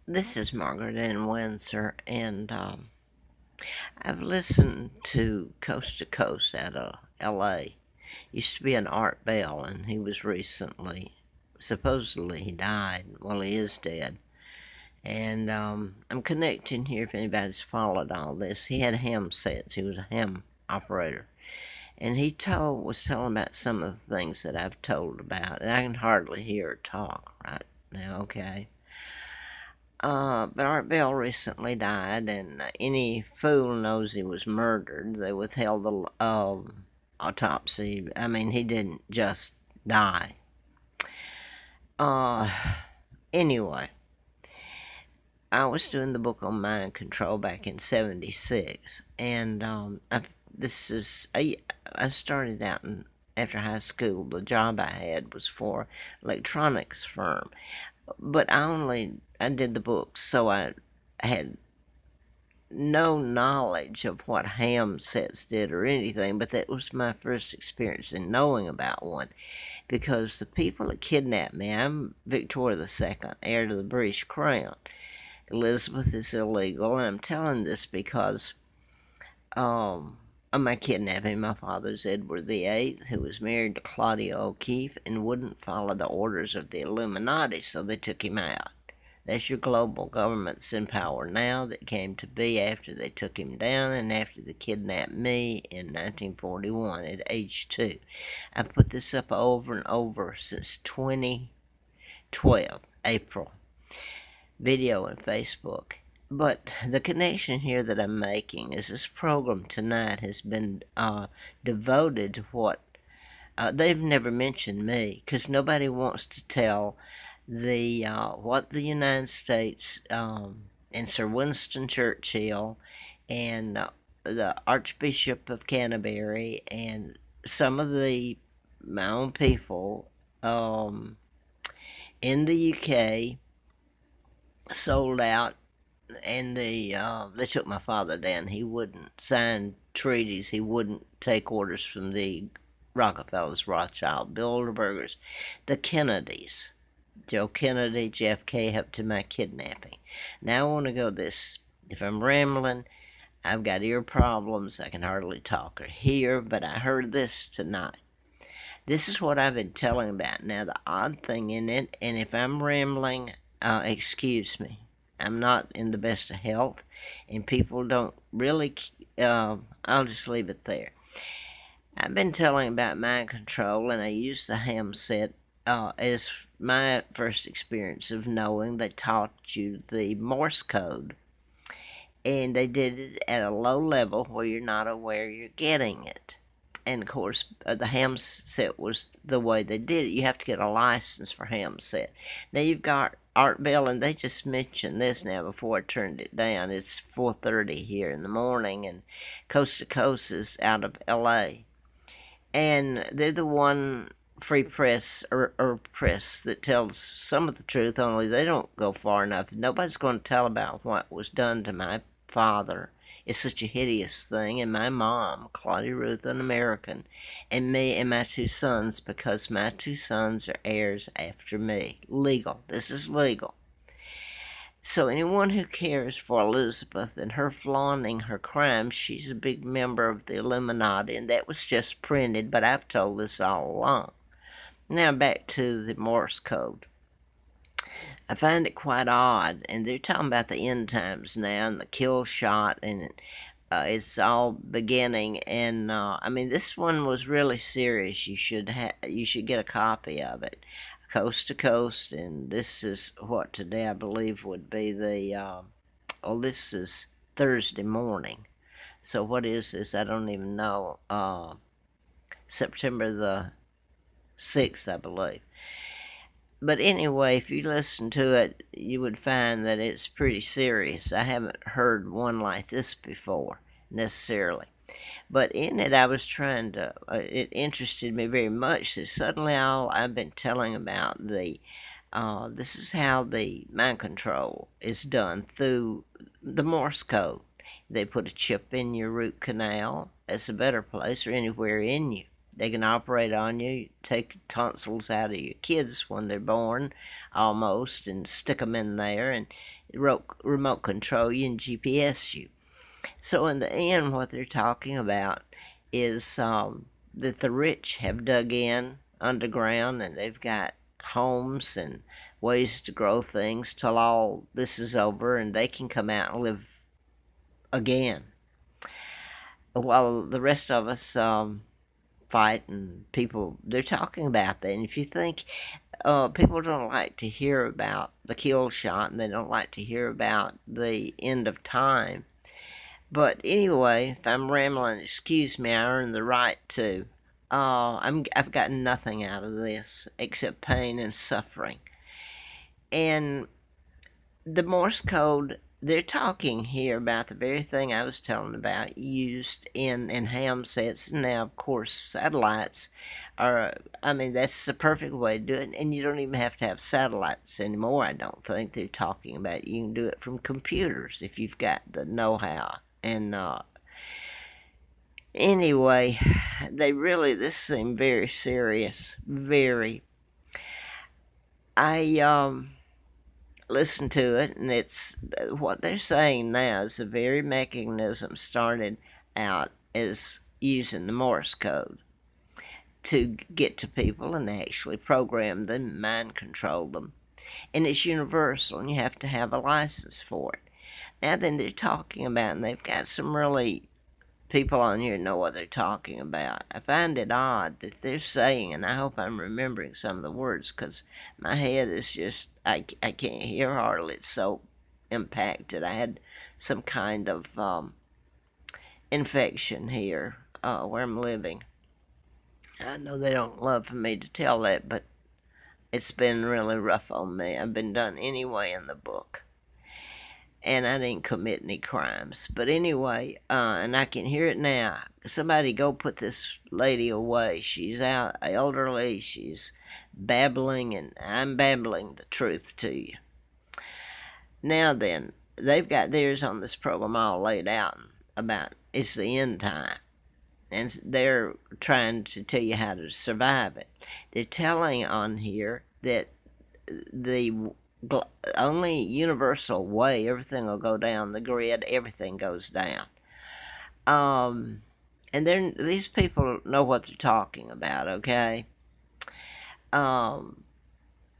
This is Margaret Ann Windsor, and I've listened to Coast to Coast out of L.A. Used to be an Art Bell, and he was recently, supposedly he died. Well, he is dead. And I'm connecting here if anybody's followed all this. He had ham sets. He was a ham operator. And was telling about some of the things that I've told about. And I can hardly hear her talk right now, okay? But Art Bell recently died, and any fool knows he was murdered. They withheld the autopsy. I mean, he didn't just die. Uh, anyway, I was doing the book on mind control back in '76, and I started out after high school. The job I had was for electronics firm, but I did the books, so I had no knowledge of what ham sets did or anything, but that was my first experience in knowing about one. Because the people that kidnapped me, I'm Victoria II, heir to the British crown. Elizabeth is illegal, and I'm telling this because of my kidnapping. My father's Edward VIII, who was married to Claudia O'Keeffe and wouldn't follow the orders of the Illuminati, so they took him out. That's your global governments in power now that came to be after they took him down and after they kidnapped me in 1941 at age 2. I've put this up over and over since 2012, April, video and Facebook. But the connection here that I'm making is this program tonight has been devoted to what they've never mentioned me because nobody wants to tell the what the United States and Sir Winston Churchill and the Archbishop of Canterbury and some of my own people in the UK sold out, and they took my father down. He wouldn't sign treaties. He wouldn't take orders from the Rockefellers, Rothschild, Bilderbergers, the Kennedys. Joe Kennedy, JFK helped to my kidnapping. Now I want to go this. If I'm rambling, I've got ear problems. I can hardly talk or hear, but I heard this tonight. This is what I've been telling about. Now, the odd thing in it, and if I'm rambling, excuse me. I'm not in the best of health, and people don't really, I'll just leave it there. I've been telling about mind control, and I use the ham set as my first experience of knowing. They taught you the Morse code, and they did it at a low level where you're not aware you're getting it. And of course, the ham set was the way they did it. You have to get a license for ham set. Now you've got Art Bell, and they just mentioned this now before I turned it down. It's 4:30 here in the morning, and Coast to Coast is out of L.A. And they're the one free press or press that tells some of the truth, only they don't go far enough. Nobody's going to tell about what was done to my father. It's such a hideous thing, and my mom, Claudia Ruth, an American, and me and my 2 sons, because my 2 sons are heirs after me. Legal. This is legal. So anyone who cares for Elizabeth and her flaunting her crimes, she's a big member of the Illuminati, and that was just printed, but I've told this all along. Now back to the Morse code. I find it quite odd, and they're talking about the end times now and the kill shot, and it's all beginning. And I mean, this one was really serious. You should get a copy of it, Coast to Coast, and this is what today I believe would be this is Thursday morning. So what is this? I don't even know. September the 6th, I believe. But anyway, if you listen to it, you would find that it's pretty serious. I haven't heard one like this before, necessarily. But in it, I was trying to, it interested me very much that suddenly all I've been telling about this is how the mind control is done through the Morse code. They put a chip in your root canal. That's a better place, or anywhere in you. They can operate on you, take tonsils out of your kids when they're born, almost, and stick them in there and remote control you and GPS you. So in the end, what they're talking about is that the rich have dug in underground and they've got homes and ways to grow things till all this is over and they can come out and live again. While the rest of us fight and people, they're talking about that. And if you think people don't like to hear about the kill shot and they don't like to hear about the end of time. But anyway, if I'm rambling, excuse me, I earn the right to. I've gotten nothing out of this except pain and suffering. And the Morse code, they're talking here about the very thing I was telling about, used in ham sets. Now, of course, satellites are, I mean, that's the perfect way to do it. And you don't even have to have satellites anymore, I don't think. They're talking about you can do it from computers if you've got the know how. And anyway, this seemed very serious. Very. I listened to it, and it's what they're saying now is the very mechanism started out as using the Morse code to get to people and actually program them, mind control them. And it's universal, and you have to have a license for it. Now, then they're talking about, and they've got some really people on here know what they're talking about. I find it odd that they're saying, and I hope I'm remembering some of the words because my head is just, I can't hear hardly. It's so impacted. I had some kind of infection here where I'm living. I know they don't love for me to tell that, but it's been really rough on me. I've been done anyway in the book. And I didn't commit any crimes. But anyway, and I can hear it now. Somebody go put this lady away. She's out, elderly, she's babbling, and I'm babbling the truth to you. Now then, they've got theirs on this program all laid out about it's the end time. And they're trying to tell you how to survive it. They're telling on here that the only universal way everything will go down the grid, everything goes down. And these people know what they're talking about, okay?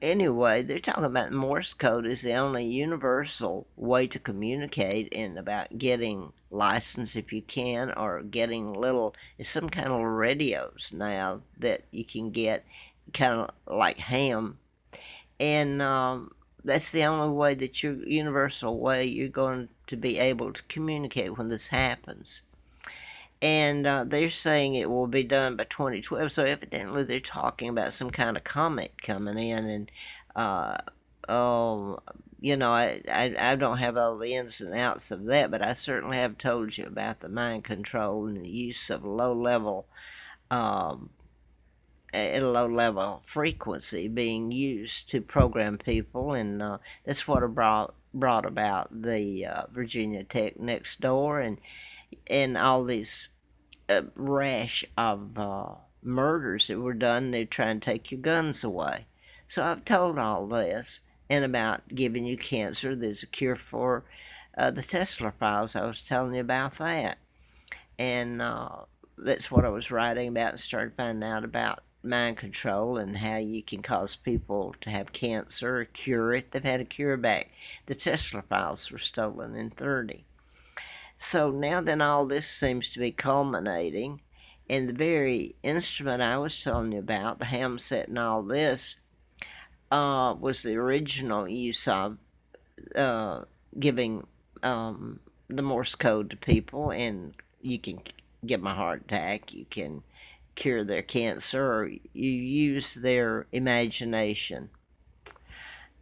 Anyway, they're talking about Morse code is the only universal way to communicate and about getting license if you can, or getting it's some kind of radios now that you can get kind of like ham. And that's the only way that universal way you're going to be able to communicate when this happens. And they're saying it will be done by 2012. So evidently they're talking about some kind of comet coming in. And, I don't have all the ins and outs of that, but I certainly have told you about the mind control and the use of a low-level frequency being used to program people, and that's what brought about the Virginia Tech next door, and all these rash of murders that were done. They're trying to take your guns away. So I've told all this, and about giving you cancer. There's a cure for the Tesla files. I was telling you about that, and that's what I was writing about, and started finding out about mind control and how you can cause people to have cancer or cure it. They've had a cure back. The Tesla files were stolen in 30. So now then all this seems to be culminating, and the very instrument I was telling you about, the ham set and all this, was the original use of giving the Morse code to people, and you can give them a heart attack, you can cure their cancer, or you use their imagination.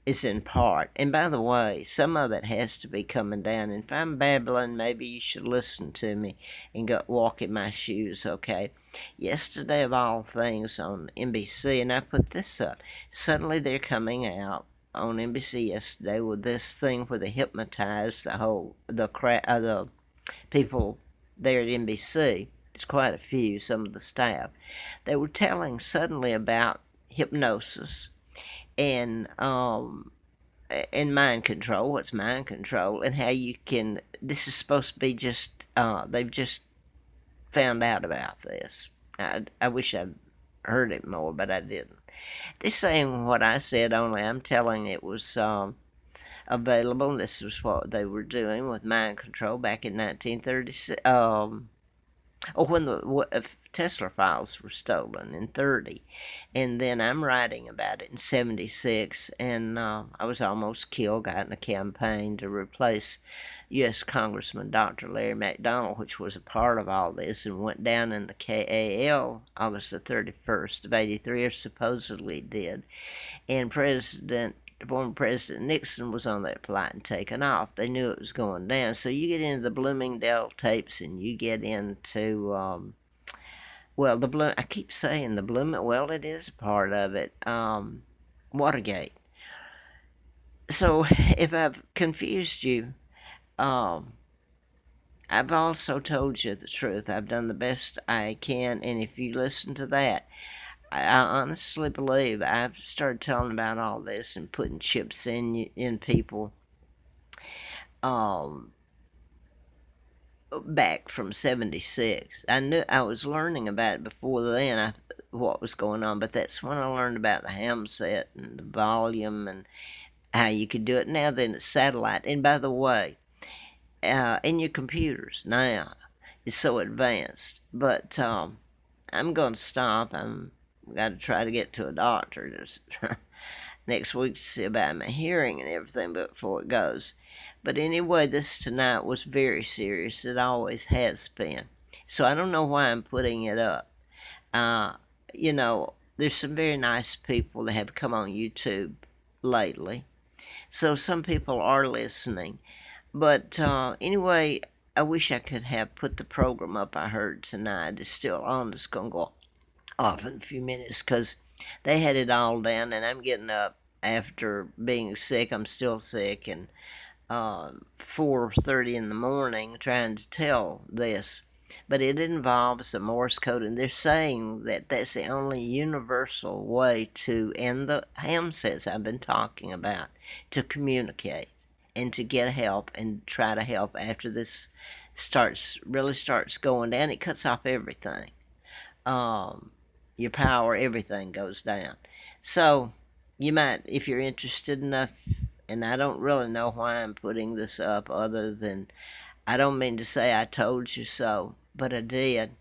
Is in part. And by the way, some of it has to be coming down. And if I'm babbling, maybe you should listen to me and go walk in my shoes, okay? Yesterday, of all things, on NBC, and I put this up, suddenly they're coming out on NBC yesterday with this thing where they hypnotize the people there at NBC. It's quite a few, some of the staff. They were telling suddenly about hypnosis and mind control. What's mind control, and how you can. This is supposed to be just. They've just found out about this. I wish I'd heard it more, but I didn't. They're saying what I said, only I'm telling it was available. This was what they were doing with mind control back in 1936. When the Tesla files were stolen in 30. And then I'm writing about it in 76, and I was almost killed, got in a campaign to replace U.S. Congressman Dr. Larry McDonald, which was a part of all this, and went down in the KAL August the 31st of 83, or supposedly did. And former President Nixon was on that flight and taken off. They knew it was going down. So you get into the Bloomingdale tapes, and you get into, I keep saying the well, it is a part of it. Watergate. So if I've confused you, I've also told you the truth. I've done the best I can, and if you listen to that, I honestly believe I've started telling about all this and putting chips in people um, back from 76. I knew I was learning about it before then, what was going on, but that's when I learned about the ham set and the volume and how you could do it. Now then, it's satellite. And by the way, in your computers now, it's so advanced. But I'm going to stop. I'm got to try to get to a doctor this next week to see about my hearing and everything before it goes. But anyway, this tonight was very serious. It always has been. So I don't know why I'm putting it up. Uh, there's some very nice people that have come on YouTube lately. So some people are listening. But anyway, I wish I could have put the program up I heard tonight. It's still on. It's going to go off in a few minutes because they had it all down, and I'm getting up after being sick. I'm still sick, and 4:30 in the morning trying to tell this. But it involves the Morse code, and they're saying that that's the only universal way to end the ham sets I've been talking about, to communicate and to get help and try to help after this really starts going down. It cuts off everything. Your power, everything goes down. So you might, if you're interested enough, and I don't really know why I'm putting this up other than I don't mean to say I told you so, but I did.